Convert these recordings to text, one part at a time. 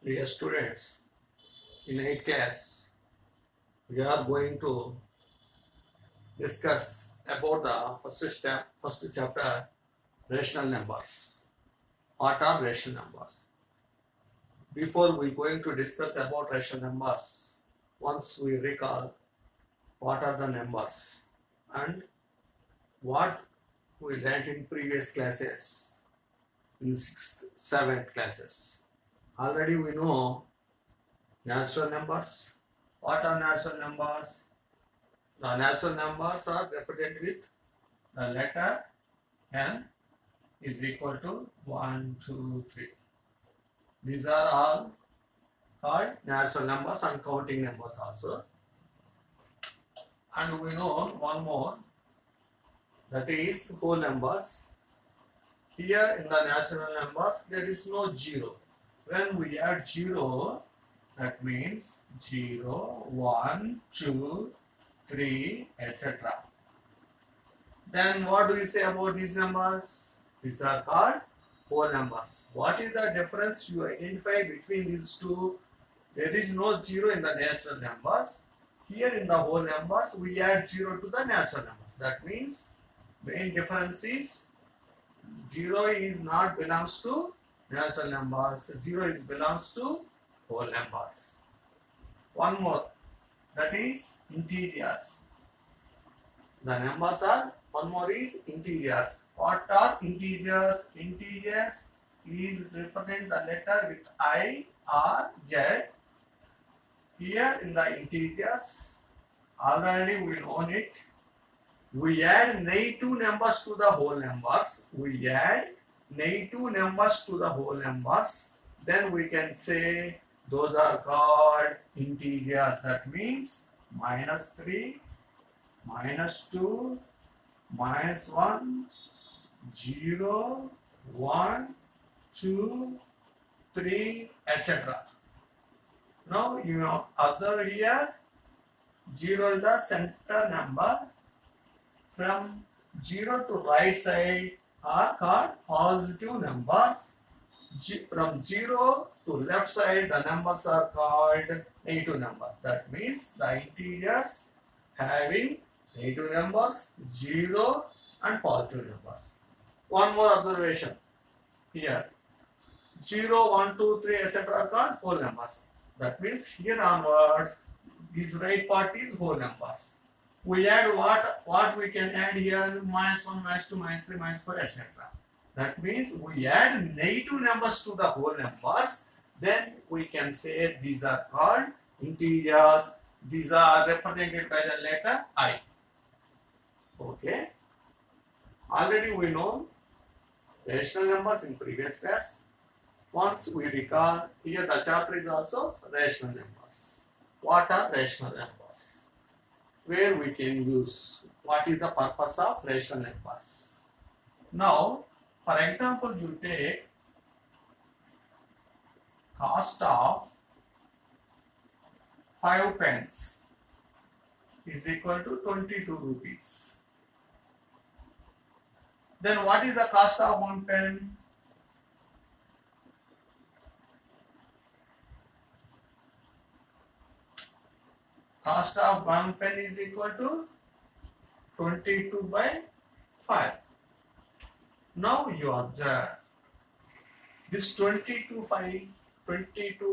Dear students, in 8th class, we are going to discuss about the first chapter, rational numbers. What are rational numbers? Before we going to discuss about rational numbers, once we recall what are the numbers and what we learned in previous classes, in 6th, 7th classes. Already we know natural numbers. What are natural numbers? The natural numbers are represented with the letter n is equal to 1, 2, 3. These are all called natural numbers and counting numbers also. And we know one more, that is whole numbers. Here in the natural numbers there is no zero. When we add zero, that means 0, 1, 2, 3, etc. Then what do you say about these numbers? These are called whole numbers. What is the difference you identify between these two? There is no zero in the natural numbers. Here in the whole numbers, we add zero to the natural numbers. That means main difference is zero is not belongs to natural numbers. Zero is belongs to whole numbers. One more, that is integers. The numbers are, one more is integers. What are integers? Integers is represent the letter with I or Z. Here in the integers, already we know it. We add negative numbers to the whole numbers. We add negative numbers to the whole numbers. Then we can say those are called integers. That means -3, -2, -1, 0, 1, 2, 3, etc. Now you observe here, 0 is the center number. From 0 to right side are called positive numbers. From 0 to left side, the numbers are called negative numbers. That means the integers having negative numbers, 0 and positive numbers. One more observation here. 0, 1, 2, 3, etc. are called whole numbers. That means here onwards, this right part is whole numbers. We add what we can add here, -1, -2, -3, -4, etc. That means we add negative numbers to the whole numbers. Then we can say these are called integers. These are represented by the letter I. Okay. Already we know rational numbers in previous class. Once we recall, here the chapter is also rational numbers. What are rational numbers? Where we can use, what is the purpose of rational numbers? Now, for example, you take cost of 5 pence is equal to 22 rupees. Then what is the cost of 1 pen? Cost of 1 pen is equal to 22 by 5. Now you observe this 22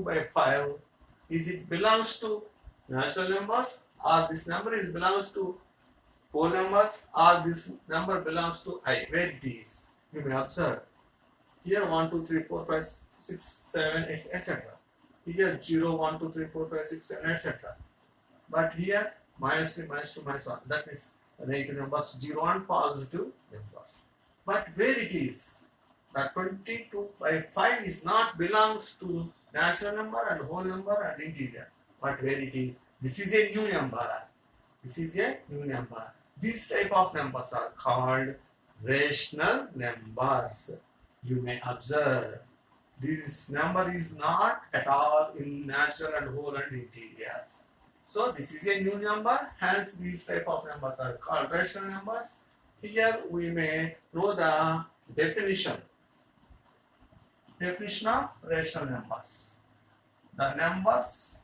by 5, is it belongs to natural numbers, or this number is belongs to whole numbers, or this number belongs to I? Where it is? You may observe here 1, 2, 3, 4, 5, 6, 7, 8, etc. Here 0, 1, 2, 3, 4, 5, 6, 7, etc. But here -3, -2, -1, that is negative numbers, 0 and positive numbers. But where it is? The 22 by 5 is not belongs to natural number and whole number and integer. But where it is? This is a new number. This is a new number. This type of numbers are called rational numbers. You may observe this number is not at all in natural and whole and integers. So this is a new number, hence these type of numbers are called rational numbers. Here we may know the definition of rational numbers. the numbers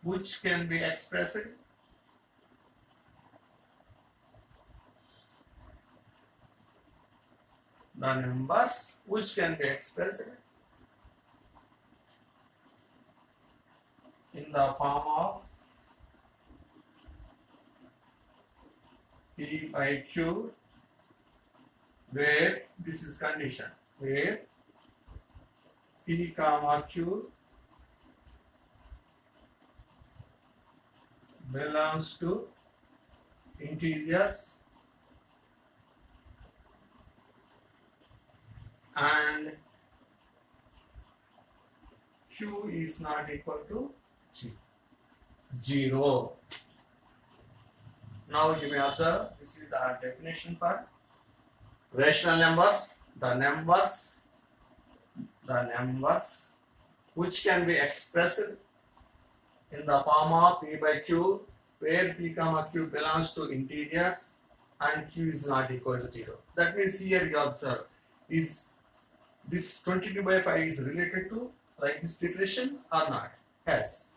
which can be expressed in the form of P by Q, where this is condition, where P comma Q belongs to integers and Q is not equal to 0. Now you may observe, this is the definition for rational numbers. The numbers which can be expressed in the form of P by Q, where P comma Q belongs to integers and Q is not equal to 0. That means here you observe, is this 22 by 5 is related to like this definition or not? Yes.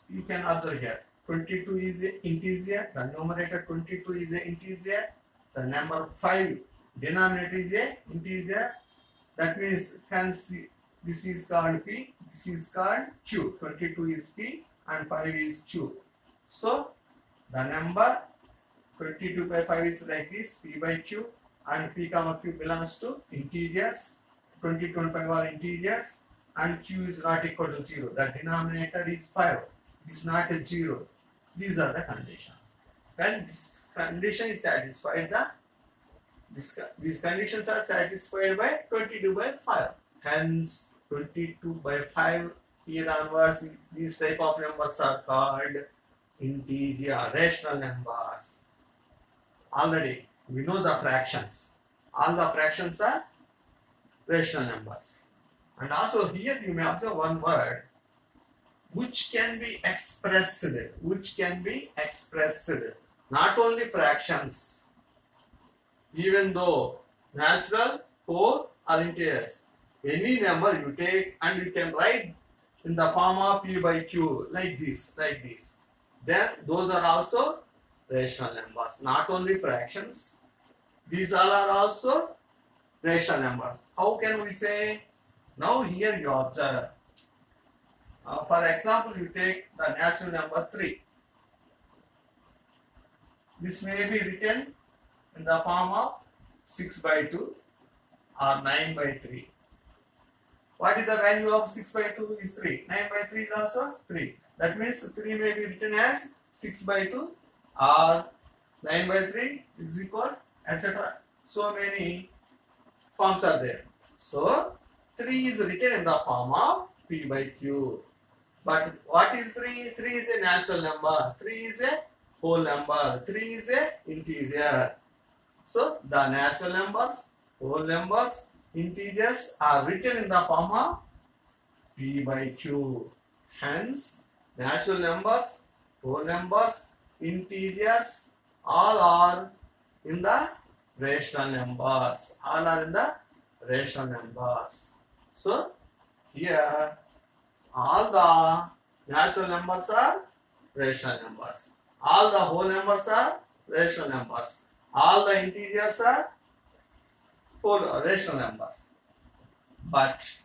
You can observe here. 22 is an integer. The numerator 22 is an integer. The number 5 denominator is an integer. That means hence this is called P. This is called Q. 22 is P and 5 is Q. So the number 22 by 5 is like this, P by Q, and P comma Q belongs to integers. 20, 25 are integers and Q is not equal to 0. The denominator is 5. It is not a 0. These are the conditions. When this condition is satisfied, these conditions are satisfied by 22 by 5. Hence, 22 by 5 here onwards, these type of numbers are called integer rational numbers. Already we know the fractions. All the fractions are rational numbers. And also here you may observe one word which can be expressed, not only fractions, even though natural, whole or integers. Any number you take and you can write in the form of P by Q like this. Then those are also rational numbers, not only fractions. These all are also rational numbers. How can we say? Now here you observe. For example, you take the natural number 3. This may be written in the form of 6 by 2 or 9 by 3. What is the value of 6 by 2 is 3. 9 by 3 is also 3. That means 3 may be written as 6 by 2 or 9 by 3 is equal, etc. So many forms are there. So 3 is written in the form of P by Q. But what is 3? 3 is a natural number. 3 is a whole number. 3 is a integer. So the natural numbers, whole numbers, integers are written in the form of P by Q. Hence, natural numbers, whole numbers, integers, all are in the rational numbers. All are in the rational numbers. So here all the natural numbers are rational numbers. All the whole numbers are rational numbers. All the integers are whole rational numbers. But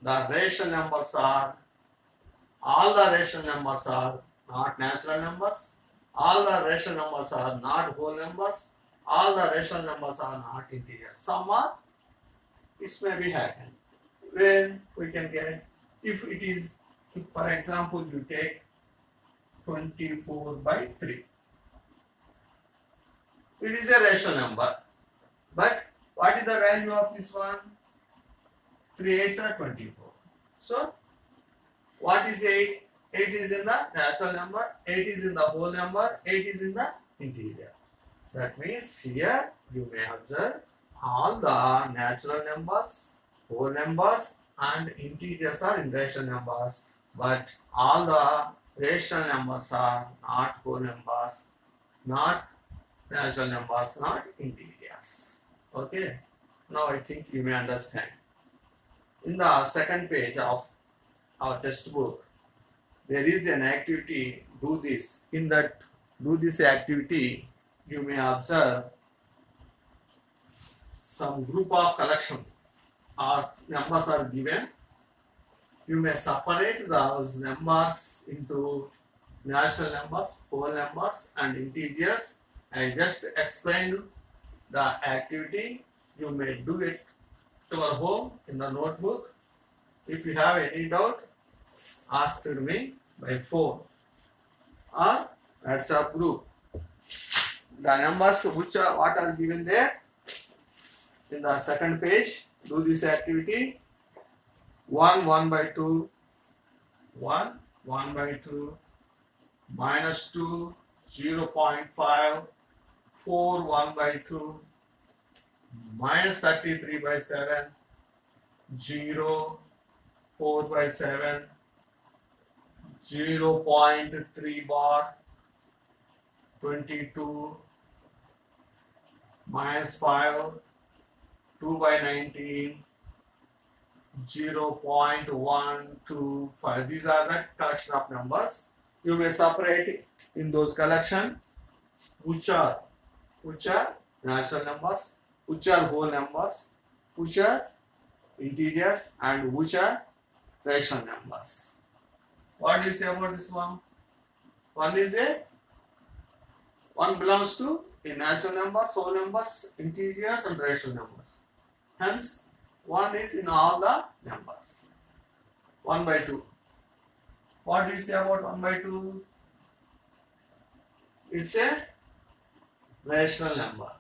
the rational numbers are, all the rational numbers are not natural numbers. All the rational numbers are not whole numbers. All the rational numbers are not integers. Some are, it may be happen. When we can get, if it is, for example, you take 24 by 3. It is a rational number. But what is the value of this one? 3 8s are 24. So, what is 8? 8 is in the natural number, 8 is in the whole number, 8 is in the integer. That means here you may observe all the natural numbers, whole numbers and integers are in rational numbers, but all the rational numbers are not whole numbers, not natural numbers, not integers. Okay. Now I think you may understand. In the second page of our textbook, there is an activity, do this. In that do this activity, you may observe some group of collection or numbers are given. You may separate those numbers into natural numbers, whole numbers and integers. I just explained the activity. You may do it to your home in the notebook. If you have any doubt, ask me by phone or WhatsApp group. The numbers what are given there in the second page. Do this activity. 1 by 2, 1 by 2, minus 2, 0.5, 4 1 by 2, minus 33 by 7, 0, 4 by 7, 0.3 bar, 22, minus 5, 2 by 19, 0.125. These are the collection of numbers. You may separate it in those collection which are natural numbers, which are whole numbers, which are integers, and which are rational numbers. What do you say about this one? One belongs to the natural numbers, whole numbers, integers, and rational numbers. Hence, one is in all the numbers. 1 by 2. What do you say about 1 by 2? It's a rational number.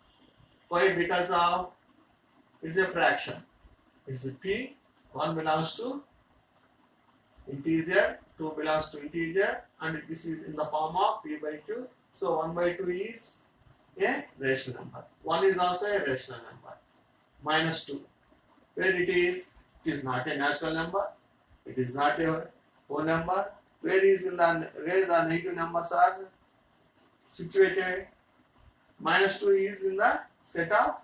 Why? Because of it's a fraction. It's a p. 1 belongs to integer, 2 belongs to integer, and this is in the form of p by q. So 1 by 2 is a rational number. 1 is also a rational number. Minus 2. Where it is not a natural number, it is not a whole number. Where the negative numbers are situated? Minus 2 is in the set of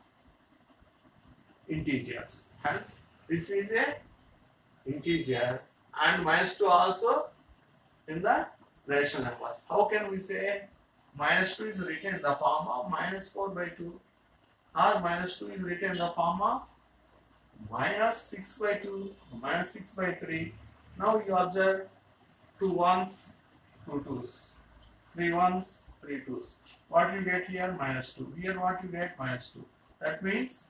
integers. Hence, this is a integer, and minus 2 also in the rational numbers. How can we say minus 2 is written in the form of minus 4 by 2, or minus 2 is written in the form of minus 6 by 2, minus 6 by 3. Now you observe 2 1s, 2 2s, 3 1s, 3 2s. What you get here? Minus 2. Here what you get? Minus 2. That means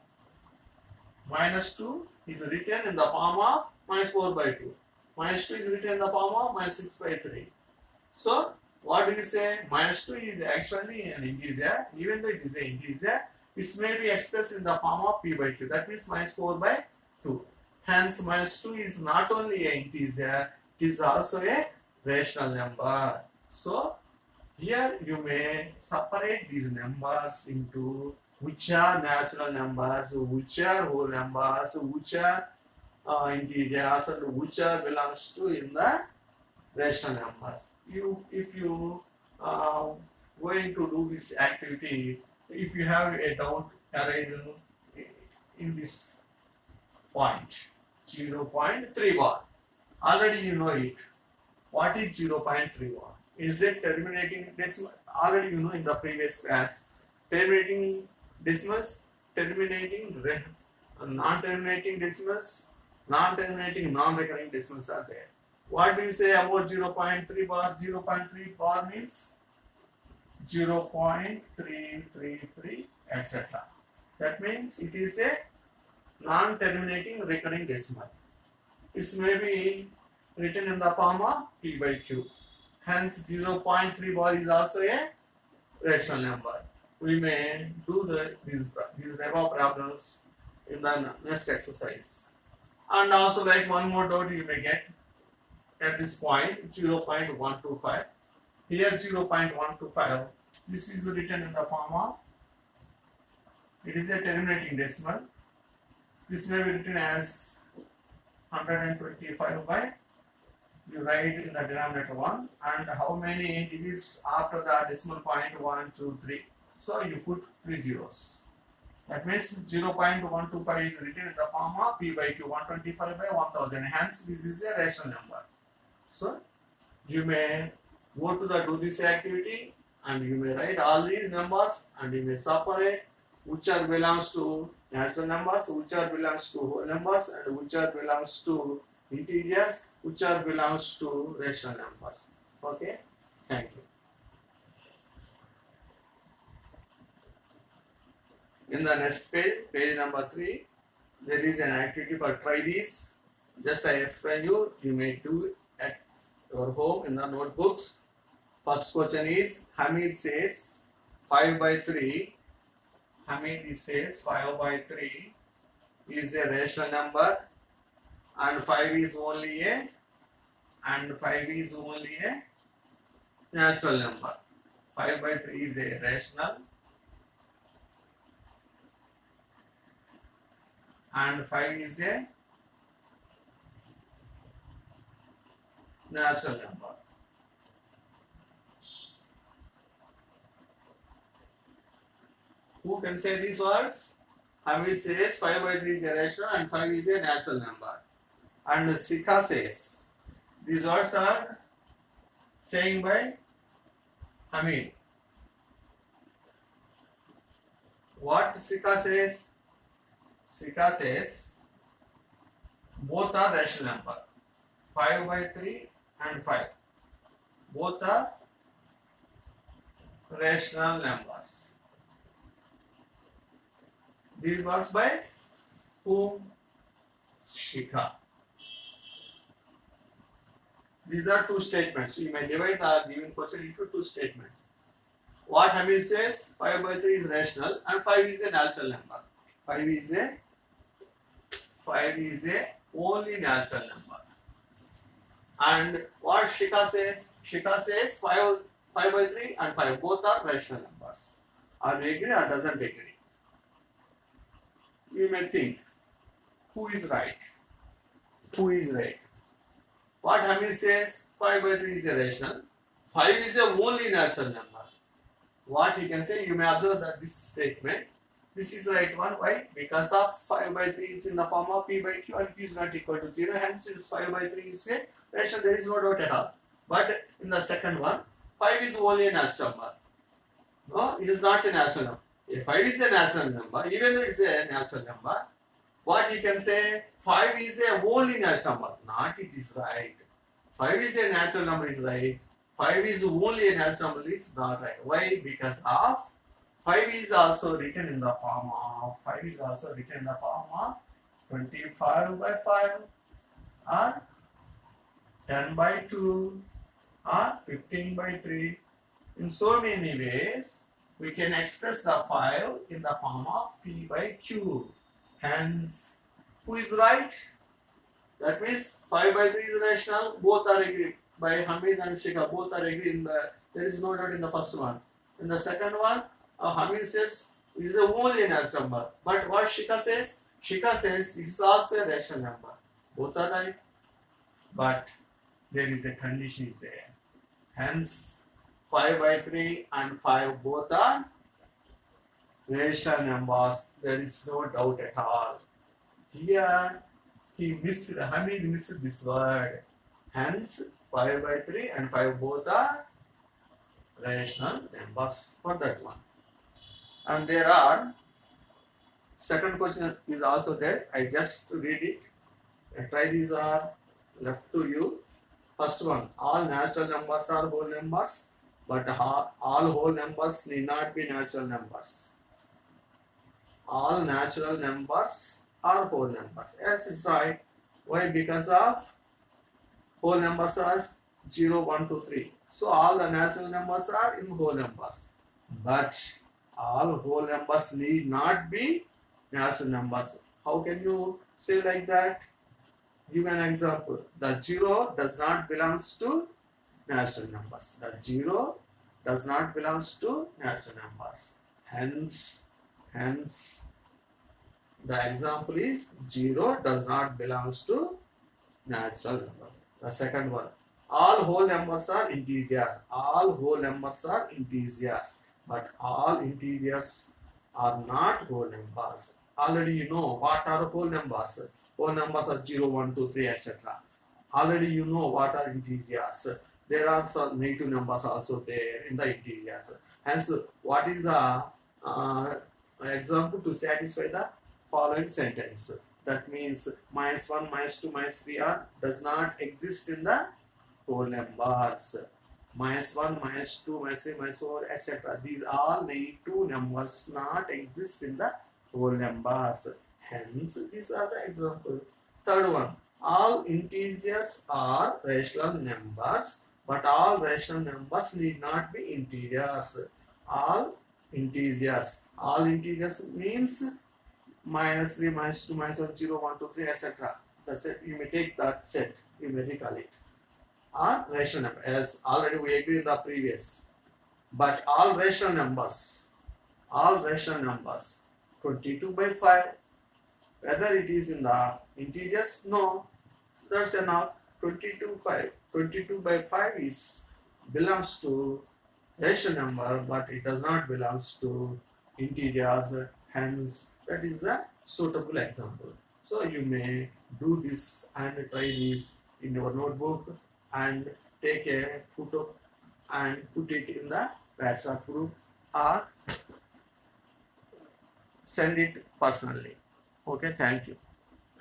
minus 2 is written in the form of minus 4 by 2. Minus 2 is written in the form of minus 6 by 3. So what do you say? Minus 2 is actually an integer. Even though it is an integer, it may be expressed in the form of p by q. That means minus 4 by 2. Hence, minus 2 is not only an integer, it is also a rational number. So, here you may separate these numbers into which are natural numbers, which are whole numbers, which are integers, and which are belongs to in the rational numbers. If you going to do this activity, if you have a doubt arising in this point, 0.3 bar, already you know it. What is 0.3 bar? Is it terminating decimal? Already you know in the previous class. Terminating decimals, terminating non-terminating decimals, non-terminating non-recurring decimals are there. What do you say about 0.3 bar? 0.3 bar means 0.333, etc. That means it is a non-terminating recurring decimal. It may be written in the form of p by q. Hence, 0.3 bar is also a rational number. We may do these above problems in the next exercise. And also, like one more doubt you may get at this point, 0.125. Here 0.125, this is written in the form of, it is a terminating decimal. This may be written as 125 by, you write in the denominator 1, and how many digits after the decimal point? 1, 2, 3. So you put 3 zeros. That means 0.125 is written in the form of P by Q 125 by 1000. Hence, this is a rational number. So you may go to the do this activity and you may write all these numbers and you may separate which are belongs to natural numbers, which are belongs to whole numbers, and which are belongs to integers, which are belongs to rational numbers. Okay, thank you. In the next page, page number 3, there is an activity for try this. Just I explain you, you may do it at your home in the notebooks. First question is, Hamid says 5 by 3. Hamid says 5 by 3 is a rational number and 5 is only a natural number. 5 by 3 is a rational and 5 is a natural number. Who can say these words? Hamid says 5 by 3 is a rational and 5 is a natural number. And Sikha says, these words are saying by Hamid. What Sikha says? Sikha says both are rational number. 5 by 3 and 5. Both are rational numbers. These words by whom? Shikha. These are two statements. You may divide the given question into two statements. What Hamid says, 5 by 3 is rational and 5 is a natural number. 5 is a only natural number. And what Shikha says? Shikha says 5 by 3 and 5 both are rational numbers. Are you agree or doesn't agree? You may think, who is right? Who is right? What Hamid says, 5 by 3 is a rational. 5 is a only natural number. What he can say, you may observe that this statement, this is the right one. Why? Because of 5 by 3 is in the form of P by Q and Q is not equal to 0. Hence, since 5 by 3 is a rational, there is no doubt at all. But in the second one, 5 is only a natural number. No, it is not a natural number. If 5 is a natural number, even though it is a natural number, what you can say, 5 is a only natural number. Not it is right. 5 is a natural number is right. 5 is only a natural number is not right. Why? Because of 5 is also written in the form of 25 by 5 or 10 by 2 or 15 by 3. In so many ways, we can express the 5 in the form of P by Q. Hence, who is right? That means 5 by 3 is rational. Both are agreed. By Hamid and Shikha, both are agreed. There is no doubt in the first one. In the second one, Hamid says it is a only natural number. But what Shikha says it is also a rational number. Both are right. But there is a condition there. Hence, 5 by 3 and 5 both are rational numbers. There is no doubt at all. Here, Hamid missed this word. Hence, 5 by 3 and 5 both are rational numbers for that one. And there are, second question is also there. I just read it. Try these are left to you. First one, all natural numbers are whole numbers, but all whole numbers need not be natural numbers. All natural numbers are whole numbers. Yes, it's right. Why? Because of whole numbers are 0, 1, 2, 3. So all the natural numbers are in whole numbers. But all whole numbers need not be natural numbers. How can you say like that? Give an example. The 0 does not belong to natural numbers. The 0 does not belong to natural numbers. Hence, the example is 0 does not belong to natural number. The second one, all whole numbers are integers. All whole numbers are integers. but all integers are not whole numbers. Already you know what are whole numbers. Whole numbers are 0, 1, 2, 3, etc. Already you know what are integers. There are some negative numbers also there in the integers. Hence, what is the example to satisfy the following sentence? That means minus 1, minus 2, minus 3 are does not exist in the whole numbers. Minus 1, minus 2, minus 3, minus 4, etc. These all negative numbers not exist in the whole numbers. Hence, these are the examples. Third one, all integers are rational numbers, but all rational numbers need not be integers. All integers means minus 3, minus 2, minus 1, 0, 1, 2, 3, etc. That's it. You may take that set. You may recall it. Are rational numbers, as already we agreed in the previous. But all rational numbers, 22 by 5, whether it is in the integers, no, that's enough. 22 by 5 is belongs to rational number, but it does not belongs to integers. Hence, that is the suitable example. So you may do this and try this in your notebook and take a photo and put it in the WhatsApp group or send it personally. Okay, thank you.